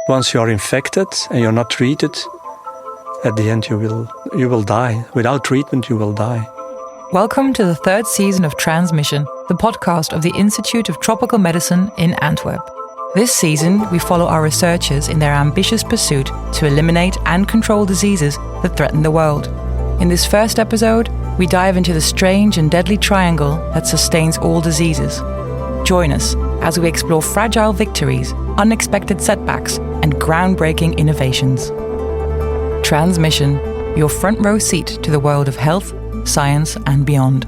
Once you are infected and you're not treated, at the end you will die. Without treatment, you will die. Welcome to the third season of Transmission, the podcast of the Institute of Tropical Medicine in Antwerp. This season, we follow our researchers in their ambitious pursuit to eliminate and control diseases that threaten the world. In this first episode, we dive into the strange and deadly triangle that sustains all diseases. Join us as we explore fragile victories, unexpected setbacks, and groundbreaking innovations. Transmission, your front row seat to the world of health, science, and beyond.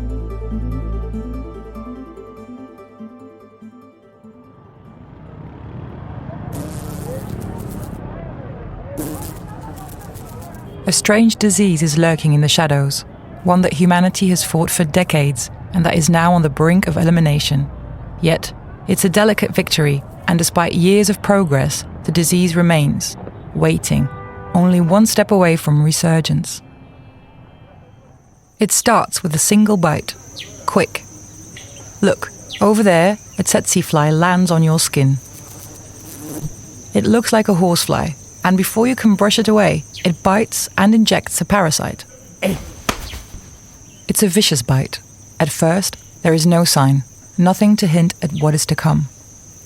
A strange disease is lurking in the shadows, one that humanity has fought for decades and that is now on the brink of elimination. Yet, it's a delicate victory, and despite years of progress, the disease remains, waiting, only one step away from resurgence. It starts with a single bite. Quick. Look, over there, a tsetse fly lands on your skin. It looks like a horsefly, and before you can brush it away, it bites and injects a parasite. It's a vicious bite. At first, there is no sign, nothing to hint at what is to come.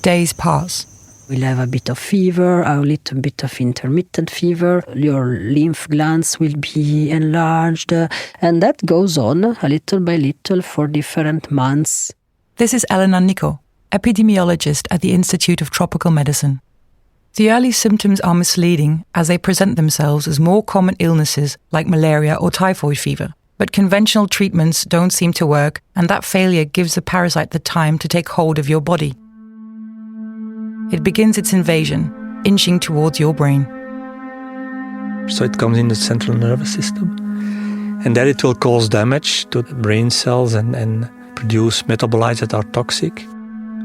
Days pass. We'll have a bit of fever, a little bit of intermittent fever. Your lymph glands will be enlarged, and that goes on a little by little for different months. This is Elena Nicco, epidemiologist at the Institute of Tropical Medicine. The early symptoms are misleading as they present themselves as more common illnesses like malaria or typhoid fever. But conventional treatments don't seem to work, and that failure gives the parasite the time to take hold of your body. It begins its invasion, inching towards your brain. So it comes in the central nervous system, and there it will cause damage to the brain cells and produce metabolites that are toxic.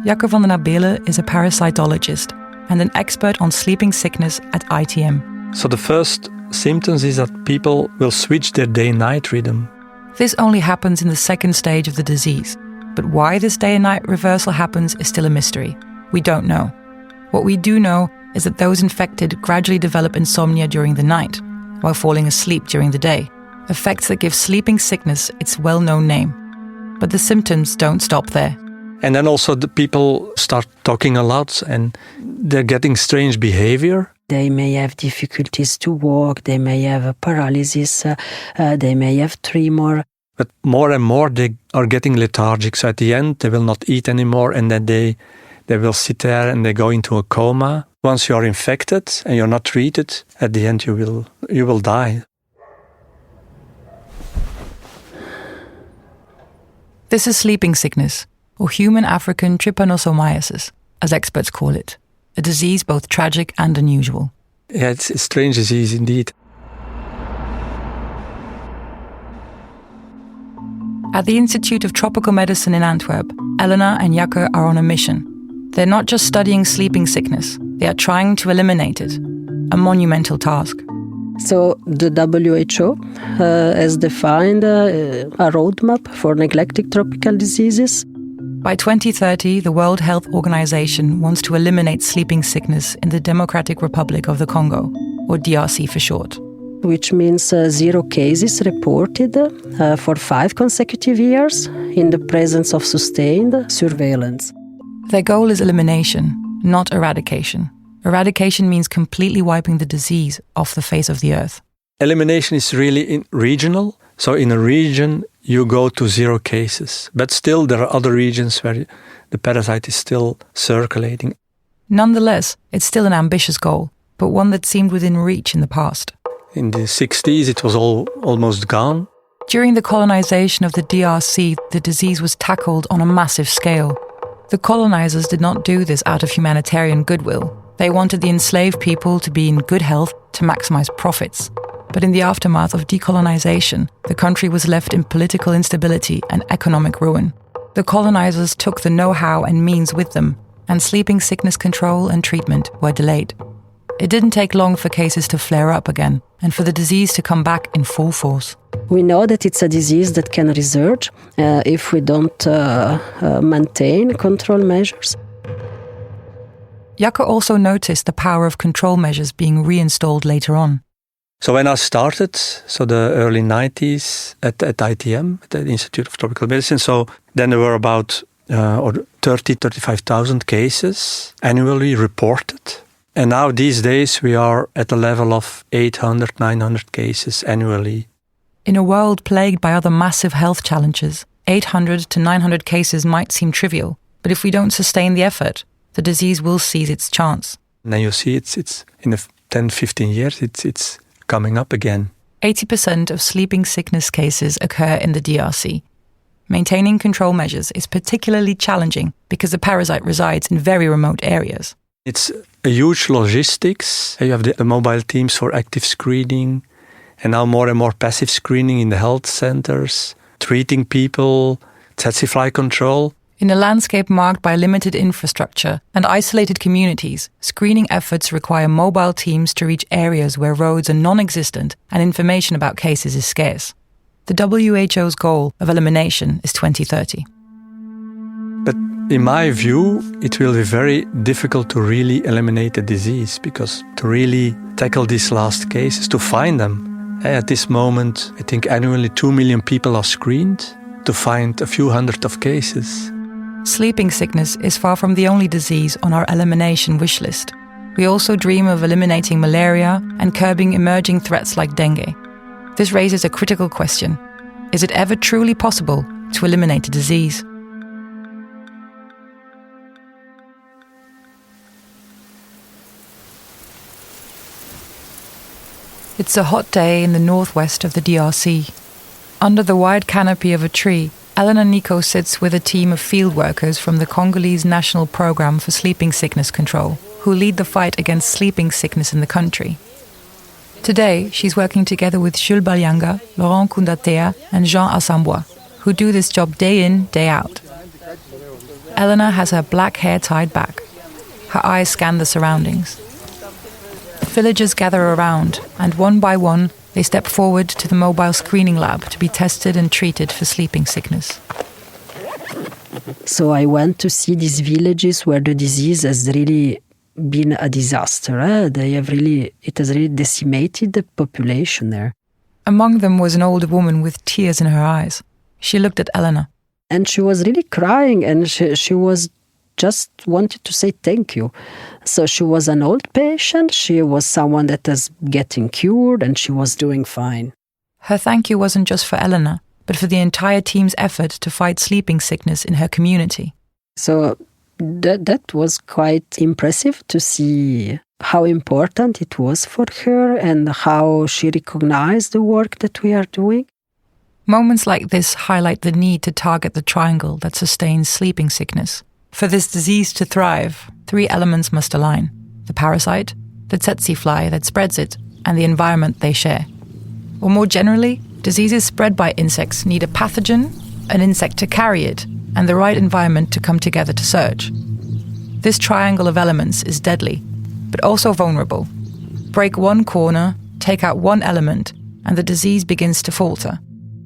Jakke van Den Abbeele is a parasitologist and an expert on sleeping sickness at ITM. So the first symptoms is that people will switch their day-night rhythm. This only happens in the second stage of the disease. But why this day and night reversal happens is still a mystery. We don't know. What we do know is that those infected gradually develop insomnia during the night, while falling asleep during the day, effects that give sleeping sickness its well-known name. But the symptoms don't stop there. And then also the people start talking a lot and they're getting strange behavior. They may have difficulties to walk, they may have a paralysis, they may have tremor. But more and more they are getting lethargic. So at the end they will not eat anymore, and then they will sit there and they go into a coma. Once you are infected and you're not treated, at the end you will die. This is sleeping sickness, or human African trypanosomiasis, as experts call it. A disease both tragic and unusual. Yeah, it's a strange disease indeed. At the Institute of Tropical Medicine in Antwerp, Elena and Jakke are on a mission. They're not just studying sleeping sickness, they are trying to eliminate it. A monumental task. So the WHO has defined a roadmap for neglected tropical diseases. By 2030, the World Health Organization wants to eliminate sleeping sickness in the Democratic Republic of the Congo, or DRC for short. Which means 0 cases reported for 5 consecutive years in the presence of sustained surveillance. Their goal is elimination, not eradication. Eradication means completely wiping the disease off the face of the earth. Elimination is really regional. So in a region, you go to 0 cases. But still, there are other regions where the parasite is still circulating. Nonetheless, it's still an ambitious goal, but one that seemed within reach in the past. In the 60s, it was almost gone. During the colonization of the DRC, the disease was tackled on a massive scale. The colonizers did not do this out of humanitarian goodwill. They wanted the enslaved people to be in good health to maximize profits. But in the aftermath of decolonization, the country was left in political instability and economic ruin. The colonizers took the know-how and means with them, and sleeping sickness control and treatment were delayed. It didn't take long for cases to flare up again, and for the disease to come back in full force. We know that it's a disease that can resurge if we don't maintain control measures. Jakke also noticed the power of control measures being reinstalled later on. So when I started, the early 90s at ITM, at the Institute of Tropical Medicine, so then there were about 35,000 cases annually reported. And now these days we are at a level of 800, 900 cases annually. In a world plagued by other massive health challenges, 800 to 900 cases might seem trivial, but if we don't sustain the effort, the disease will seize its chance. And then you see it's in 10, 15 years, it's coming up again. 80% of sleeping sickness cases occur in the DRC. Maintaining control measures is particularly challenging because the parasite resides in very remote areas. It's a huge logistics. You have the mobile teams for active screening, and now more and more passive screening in the health centers, treating people, tsetse fly control. In a landscape marked by limited infrastructure and isolated communities, screening efforts require mobile teams to reach areas where roads are non-existent and information about cases is scarce. The WHO's goal of elimination is 2030. But in my view, it will be very difficult to really eliminate the disease, because to really tackle these last cases, to find them. At this moment, I think annually 2 million people are screened to find a few hundred of cases. Sleeping sickness is far from the only disease on our elimination wish list. We also dream of eliminating malaria and curbing emerging threats like dengue. This raises a critical question. Is it ever truly possible to eliminate a disease? It's a hot day in the northwest of the DRC. Under the wide canopy of a tree, Elena Nicco sits with a team of field workers from the Congolese National Programme for Sleeping Sickness Control, who lead the fight against sleeping sickness in the country. Today, she's working together with Jules Balyanga, Laurent Koundatea and Jean Assambois, who do this job day in, day out. Elena has her black hair tied back. Her eyes scan the surroundings. Villagers gather around, and one by one, they step forward to the mobile screening lab to be tested and treated for sleeping sickness. So I went to see these villages where the disease has really been a disaster. It has really decimated the population there. Among them was an older woman with tears in her eyes. She looked at Elena. And she was really crying, and she was just wanted to say thank you. So she was an old patient, she was someone that is getting cured, and she was doing fine. Her thank you wasn't just for Elena, but for the entire team's effort to fight sleeping sickness in her community. So that was quite impressive to see how important it was for her and how she recognized the work that we are doing. Moments like this highlight the need to target the triangle that sustains sleeping sickness. For this disease to thrive, 3 elements must align: the parasite, the tsetse fly that spreads it, and the environment they share. Or more generally, diseases spread by insects need a pathogen, an insect to carry it, and the right environment to come together to surge. This triangle of elements is deadly, but also vulnerable. Break one corner, take out one element, and the disease begins to falter.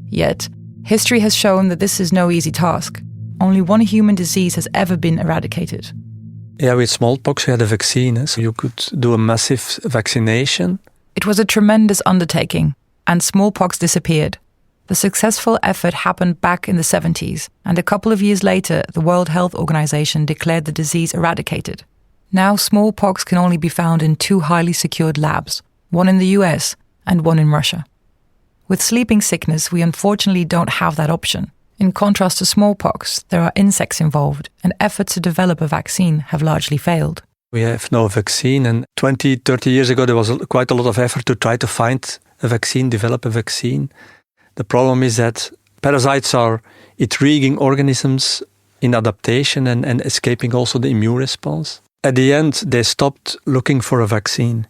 Yet, history has shown that this is no easy task. Only one human disease has ever been eradicated. Yeah, with smallpox we had a vaccine, so you could do a massive vaccination. It was a tremendous undertaking, and smallpox disappeared. The successful effort happened back in the 70s, and a couple of years later, the World Health Organization declared the disease eradicated. Now smallpox can only be found in 2 highly secured labs, one in the US and one in Russia. With sleeping sickness, we unfortunately don't have that option. In contrast to smallpox, there are insects involved, and efforts to develop a vaccine have largely failed. We have no vaccine, and 20, 30 years ago there was quite a lot of effort to try to find a vaccine, develop a vaccine. The problem is that parasites are intriguing organisms in adaptation and escaping also the immune response. At the end, they stopped looking for a vaccine.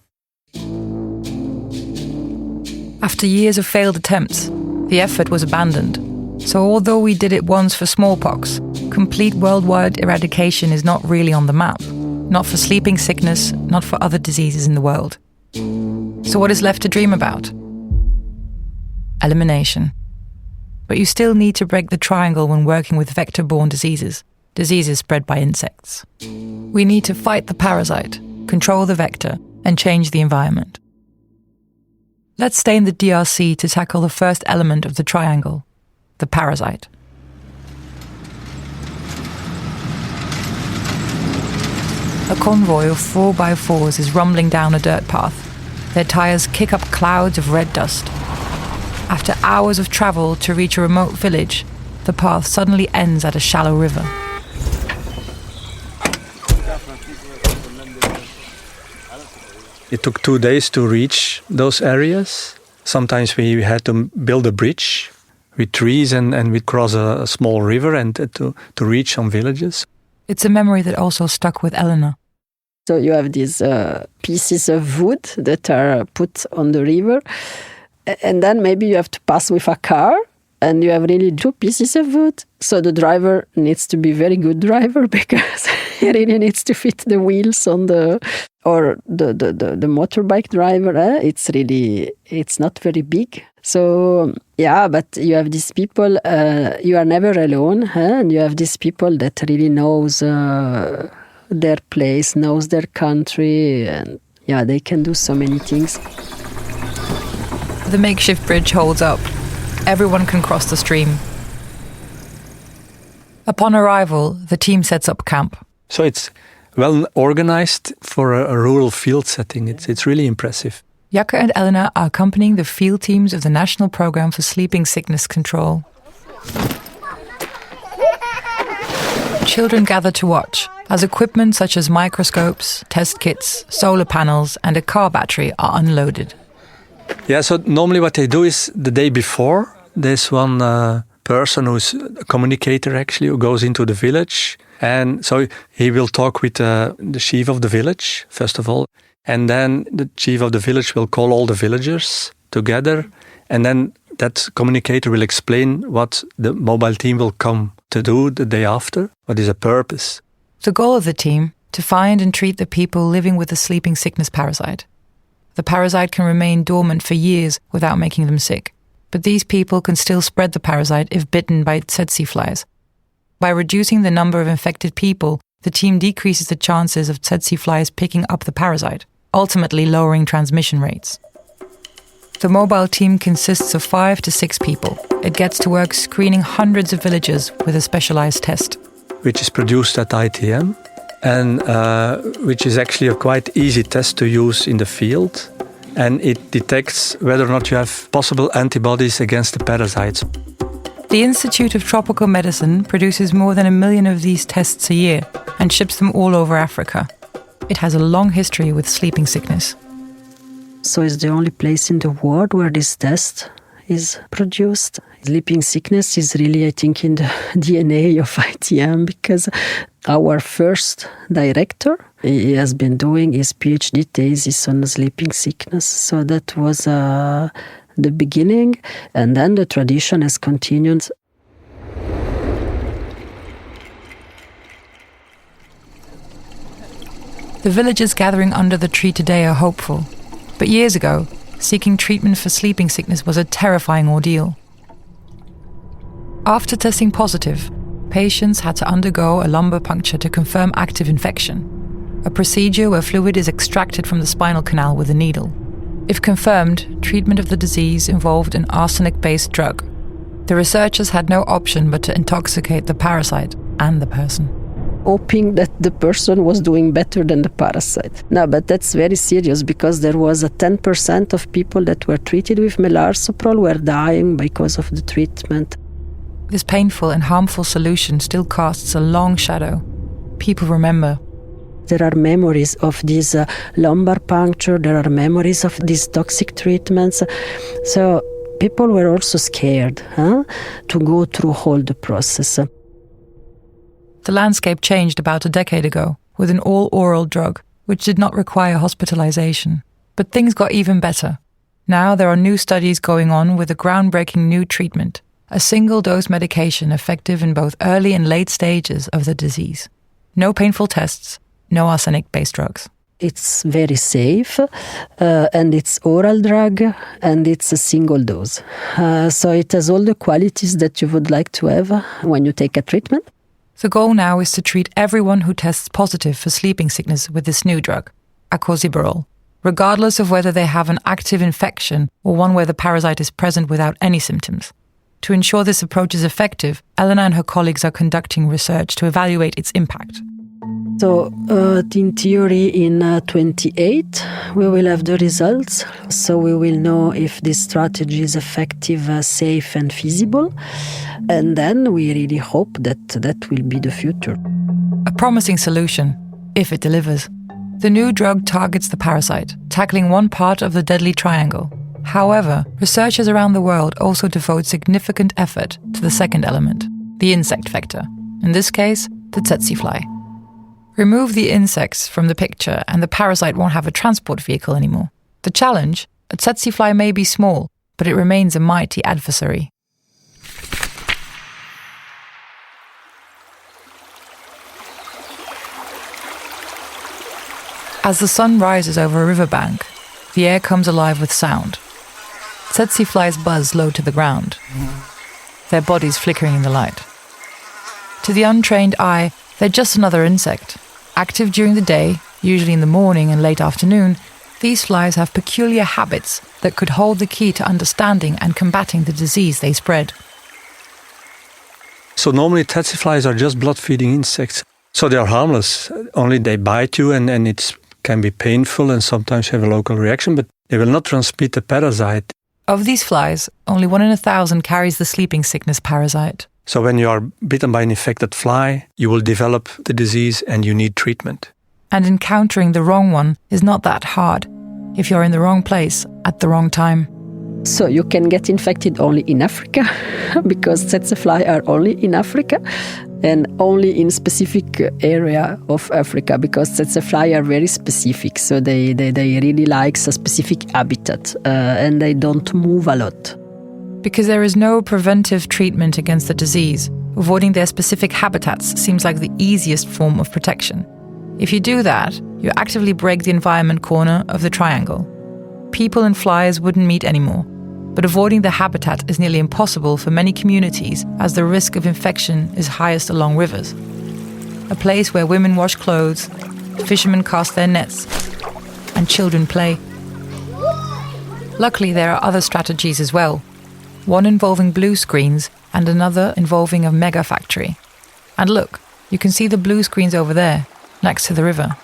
After years of failed attempts, the effort was abandoned. So although we did it once for smallpox, complete worldwide eradication is not really on the map. Not for sleeping sickness, not for other diseases in the world. So what is left to dream about? Elimination. But you still need to break the triangle when working with vector-borne diseases. diseases spread by insects. We need to fight the parasite, control the vector, and change the environment. Let's stay in the DRC to tackle the first element of the triangle, the parasite. A convoy of 4x4s is rumbling down a dirt path. Their tires kick up clouds of red dust. After hours of travel to reach a remote village, the path suddenly ends at a shallow river. It took 2 days to reach those areas. Sometimes we had to build a bridge with trees and we'd cross a small river and to reach some villages. It's a memory that also stuck with Elena. So you have these pieces of wood that are put on the river, and then maybe you have to pass with a car, and you have really 2 pieces of wood. So the driver needs to be a very good driver because he really needs to fit the wheels on the motorbike driver. It's not very big. So yeah, but you have these people. You are never alone, and you have these people that really knows their place, knows their country, and yeah, they can do so many things. The makeshift bridge holds up. Everyone can cross the stream. Upon arrival, the team sets up camp. So it's well organized for a rural field setting. It's really impressive. Jakke and Elena are accompanying the field teams of the National Programme for Sleeping Sickness Control. Children gather to watch as equipment such as microscopes, test kits, solar panels and a car battery are unloaded. Yeah, so normally what they do is the day before, there's one person who's a communicator actually, who goes into the village. And so he will talk with the chief of the village, first of all. And then the chief of the village will call all the villagers together. And then that communicator will explain what the mobile team will come to do the day after, what is the purpose. The goal of the team, to find and treat the people living with the sleeping sickness parasite. The parasite can remain dormant for years without making them sick, but these people can still spread the parasite if bitten by tsetse flies. By reducing the number of infected people, the team decreases the chances of tsetse flies picking up the parasite, ultimately lowering transmission rates. The mobile team consists of 5 to 6 people. It gets to work screening hundreds of villagers with a specialized test. Which is produced at ITM and which is actually a quite easy test to use in the field. And it detects whether or not you have possible antibodies against the parasites. The Institute of Tropical Medicine produces more than 1 million of these tests a year and ships them all over Africa. It has a long history with sleeping sickness. So it's the only place in the world where this test is produced. Sleeping sickness is really, I think, in the DNA of ITM because our first director, he has been doing his PhD thesis on sleeping sickness. So that was the beginning, and then the tradition has continued. The villagers gathering under the tree today are hopeful. But years ago, seeking treatment for sleeping sickness was a terrifying ordeal. After testing positive, patients had to undergo a lumbar puncture to confirm active infection, a procedure where fluid is extracted from the spinal canal with a needle. If confirmed, treatment of the disease involved an arsenic-based drug. The researchers had no option but to intoxicate the parasite and the person, hoping that the person was doing better than the parasite. No, but that's very serious because there was a 10% of people that were treated with melarsoprol were dying because of the treatment. This painful and harmful solution still casts a long shadow. People remember. There are memories of this lumbar puncture, there are memories of these toxic treatments. So people were also scared to go through all the process. The landscape changed about a decade ago with an all-oral drug, which did not require hospitalization. But things got even better. Now there are new studies going on with a groundbreaking new treatment, a single-dose medication effective in both early and late stages of the disease. No painful tests, no arsenic-based drugs. It's very safe, and it's oral drug, and it's a single dose. So it has all the qualities that you would like to have when you take a treatment. The goal now is to treat everyone who tests positive for sleeping sickness with this new drug, acoziberol, regardless of whether they have an active infection or one where the parasite is present without any symptoms. To ensure this approach is effective, Elena and her colleagues are conducting research to evaluate its impact. So, in theory, in 28, we will have the results. So we will know if this strategy is effective, safe and feasible. And then we really hope that will be the future. A promising solution, if it delivers. The new drug targets the parasite, tackling one part of the deadly triangle. However, researchers around the world also devote significant effort to the second element, the insect vector. In this case, the tsetse fly. Remove the insects from the picture and the parasite won't have a transport vehicle anymore. The challenge? A tsetse fly may be small, but it remains a mighty adversary. As the sun rises over a riverbank, the air comes alive with sound. Tsetse flies buzz low to the ground, their bodies flickering in the light. To the untrained eye, they're just another insect. Active during the day, usually in the morning and late afternoon, these flies have peculiar habits that could hold the key to understanding and combating the disease they spread. So normally tsetse flies are just blood-feeding insects. So they are harmless, only they bite you and it can be painful and sometimes have a local reaction, but they will not transmit the parasite. Of these flies, only 1 in 1,000 carries the sleeping sickness parasite. So when you are bitten by an infected fly, you will develop the disease and you need treatment. And encountering the wrong one is not that hard if you're in the wrong place at the wrong time. So you can get infected only in Africa, because tsetse fly are only in Africa, and only in specific area of Africa, because tsetse fly are very specific. So they really like a specific habitat, and they don't move a lot. Because there is no preventive treatment against the disease, avoiding their specific habitats seems like the easiest form of protection. If you do that, you actively break the environment corner of the triangle. People and flies wouldn't meet anymore, but avoiding the habitat is nearly impossible for many communities as the risk of infection is highest along rivers. A place where women wash clothes, fishermen cast their nets, and children play. Luckily, there are other strategies as well. One involving blue screens and another involving a mega factory. And look, you can see the blue screens over there, next to the river.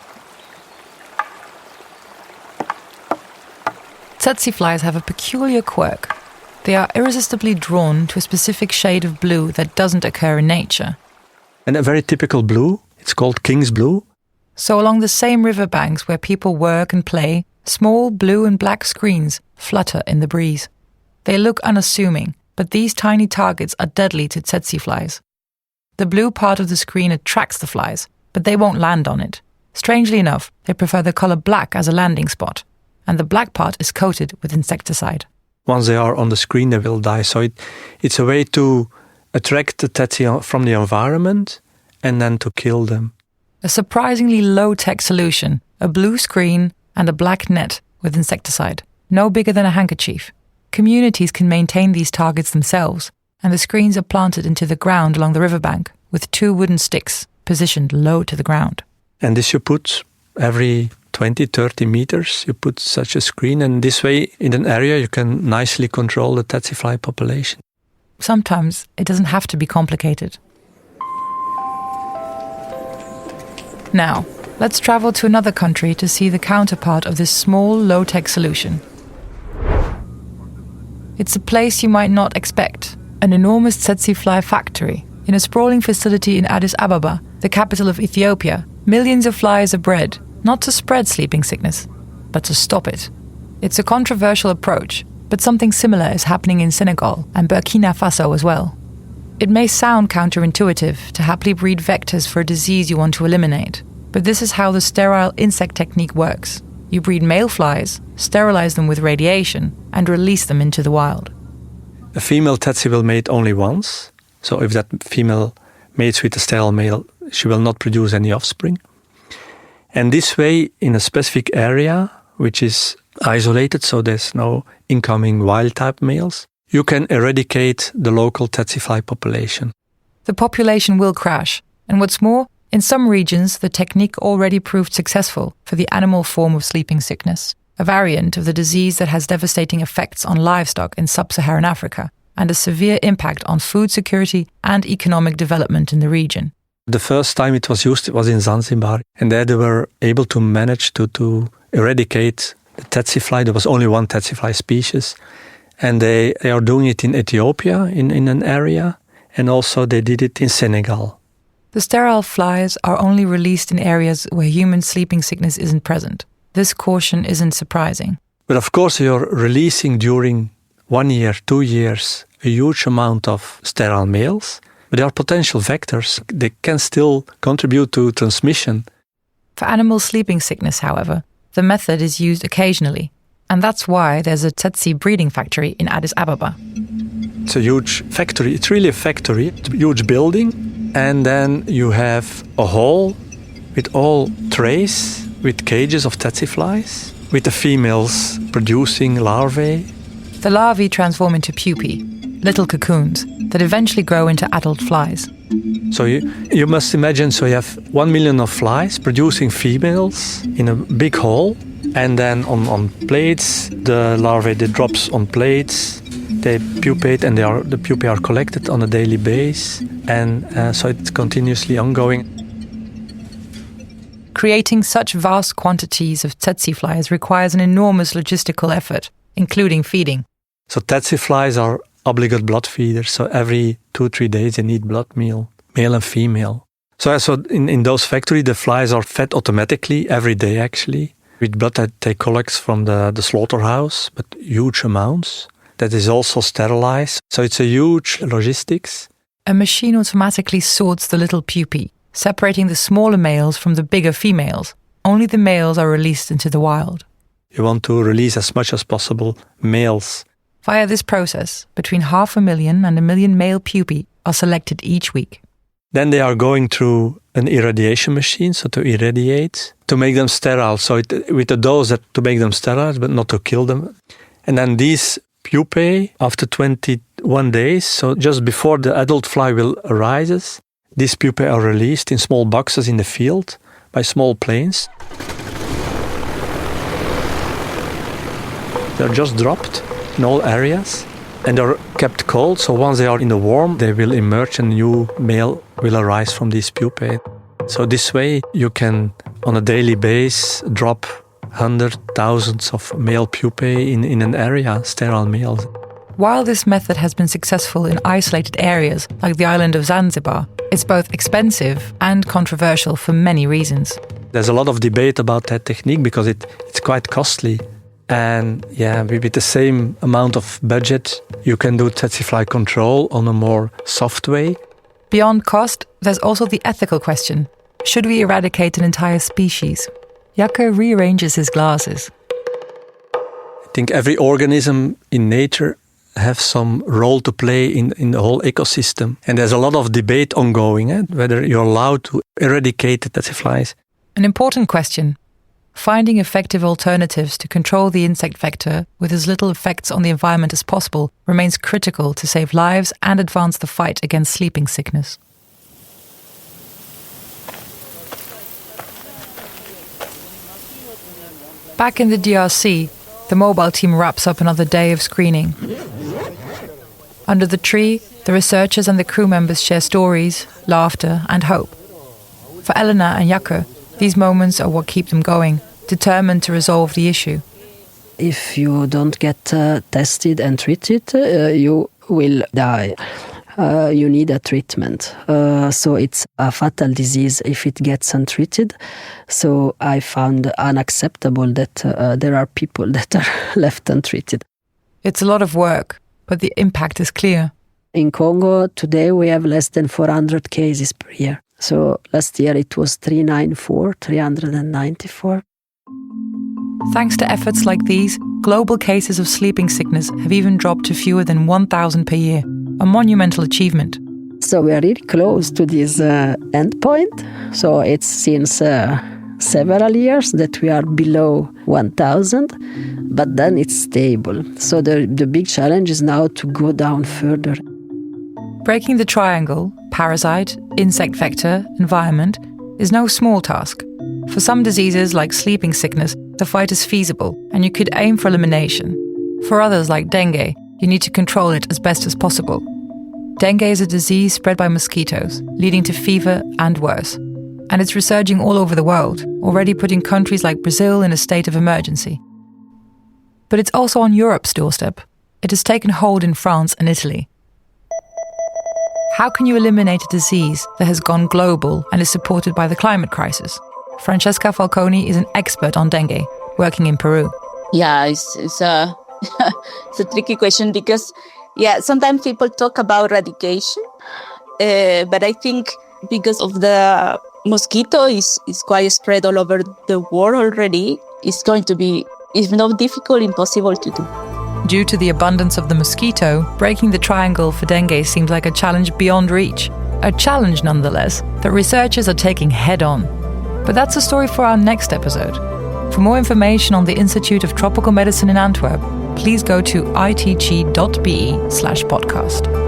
Tsetse flies have a peculiar quirk. They are irresistibly drawn to a specific shade of blue that doesn't occur in nature. And a very typical blue, it's called king's blue. So along the same riverbanks where people work and play, small blue and black screens flutter in the breeze. They look unassuming, but these tiny targets are deadly to tsetse flies. The blue part of the screen attracts the flies, but they won't land on it. Strangely enough, they prefer the color black as a landing spot, and the black part is coated with insecticide. Once they are on the screen, they will die. So it's a way to attract the tsetse from the environment and then to kill them. A surprisingly low-tech solution, a blue screen and a black net with insecticide, no bigger than a handkerchief. Communities can maintain these targets themselves, and the screens are planted into the ground along the riverbank with 2 wooden sticks positioned low to the ground. And this you put every 20-30 meters, you put such a screen, and this way in an area you can nicely control the tsetse fly population. Sometimes it doesn't have to be complicated. Now, let's travel to another country to see the counterpart of this small, low-tech solution. It's a place you might not expect, an enormous tsetse fly factory. In a sprawling facility in Addis Ababa, the capital of Ethiopia, millions of flies are bred, not to spread sleeping sickness, but to stop it. It's a controversial approach, but something similar is happening in Senegal and Burkina Faso as well. It may sound counterintuitive to happily breed vectors for a disease you want to eliminate, but this is how the sterile insect technique works. You breed male flies, sterilize them with radiation, and release them into the wild. A female tsetse will mate only once, so if that female mates with a sterile male, she will not produce any offspring. And this way, in a specific area, which is isolated, so there's no incoming wild-type males, you can eradicate the local tsetse fly population. The population will crash, And what's more, in some regions, the technique already proved successful for the animal form of sleeping sickness, a variant of the disease that has devastating effects on livestock in sub-Saharan Africa and a severe impact on food security and economic development in the region. The first time it was used, it was in Zanzibar, and there they were able to manage to eradicate the tsetse fly. There was only one tsetse fly species, and they are doing it in Ethiopia, in an area, and also they did it in Senegal. The sterile flies are only released in areas where human sleeping sickness isn't present. This caution isn't surprising. But of course you're releasing during 1 year, 2 years, a huge amount of sterile males, but they are potential vectors. They can still contribute to transmission. For animal sleeping sickness, however, the method is used occasionally, and that's why there's a tsetse breeding factory in Addis Ababa. It's a huge factory. It's really a factory. It's a huge building. And then you have a hall with all trays, with cages of tsetse flies, with the females producing larvae. The larvae transform into pupae, little cocoons, that eventually grow into adult flies. So you must imagine, so you have 1 million of flies producing females in a big hall, and then on plates, the larvae, they drops on plates, they pupate, and the pupae are collected on a daily basis, and so it's continuously ongoing. Creating such vast quantities of tsetse flies requires an enormous logistical effort, including feeding. So tsetse flies are obligate blood feeders, so every 2-3 days they need blood meal, male and female. So in those factories, the flies are fed automatically every day, actually, with blood that they collect from the slaughterhouse, but huge amounts. That is also sterilized. So it's a huge logistics. A machine automatically sorts the little pupae, separating the smaller males from the bigger females. Only the males are released into the wild. You want to release as much as possible males. Via this process, between 500,000 and 1 million male pupae are selected each week. Then they are going through an irradiation machine, so to irradiate, to make them sterile. So with a dose to make them sterile, but not to kill them. And then these pupae, after 21 days, so just before the adult fly will arise, these pupae are released in small boxes in the field by small planes. They're just dropped in all areas, and they're kept cold, so once they are in the warm, they will emerge and a new male will arise from these pupae. So this way you can, on a daily basis, drop thousands of male pupae in an area, sterile males. While this method has been successful in isolated areas like the island of Zanzibar, it's both expensive and controversial for many reasons. There's a lot of debate about that technique because it's quite costly. And with the same amount of budget, you can do tsetse fly control on a more soft way. Beyond cost, there's also the ethical question. Should we eradicate an entire species? Jakke rearranges his glasses. I think every organism in nature has some role to play in the whole ecosystem. And there's a lot of debate ongoing, whether you're allowed to eradicate the tsetse flies. An important question. Finding effective alternatives to control the insect vector with as little effects on the environment as possible remains critical to save lives and advance the fight against sleeping sickness. Back in the DRC, the mobile team wraps up another day of screening. Under the tree, the researchers and the crew members share stories, laughter, and hope. For Elena and Jakke, these moments are what keep them going, determined to resolve the issue. If you don't get tested and treated, you will die. You need a treatment. So it's a fatal disease if it gets untreated. So I found unacceptable that there are people that are left untreated. It's a lot of work, but the impact is clear. In Congo, today we have less than 400 cases per year. So last year it was 394. Thanks to efforts like these, global cases of sleeping sickness have even dropped to fewer than 1,000 per year, a monumental achievement. So we are really close to this end point. So it's since several years that we are below 1,000, but then it's stable. So the big challenge is now to go down further. Breaking the triangle, parasite, insect vector, environment is no small task. For some diseases like sleeping sickness, the fight is feasible and you could aim for elimination. For others like dengue, you need to control it as best as possible. Dengue is a disease spread by mosquitoes, leading to fever and worse. And it's resurging all over the world, already putting countries like Brazil in a state of emergency. But it's also on Europe's doorstep. It has taken hold in France and Italy. How can you eliminate a disease that has gone global and is supported by the climate crisis? Francesca Falconi is an expert on dengue, working in Peru. Yeah, it's a it's a tricky question because, sometimes people talk about eradication, but I think because of the mosquito is quite spread all over the world already, it's going to be, if not difficult, impossible to do. Due to the abundance of the mosquito, breaking the triangle for dengue seems like a challenge beyond reach. A challenge, nonetheless, that researchers are taking head-on. But that's a story for our next episode. For more information on the Institute of Tropical Medicine in Antwerp, please go to itg.be/podcast.